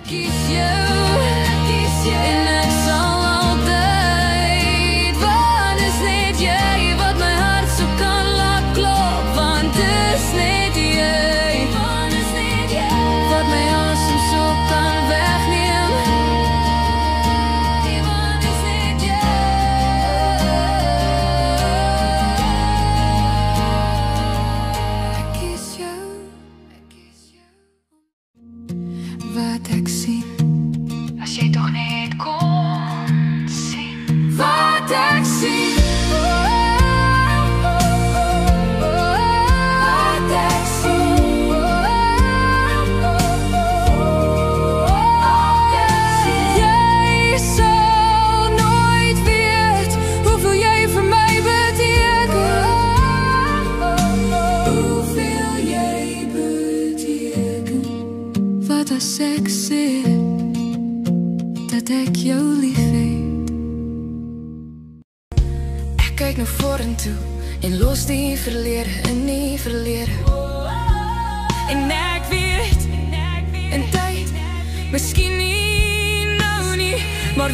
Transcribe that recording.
kies jou en ek sal altyd, want is net jy wat my hart so kan laat klop, want is net jy wat my asem so kan wegneem, want is net jy. Ek kies jou wat ek sien, as jy tog net kon sien wat ek sien, wat ek sien, jy sal nooit weet hoeveel jy vir my beteken, hoeveel jy beteken. Wat as ek sê dat ek jou lief het? Ek kyk nou vorentoe en los die verlede in die verlede, en ek weet in tyd, miskien nie nou nie, maar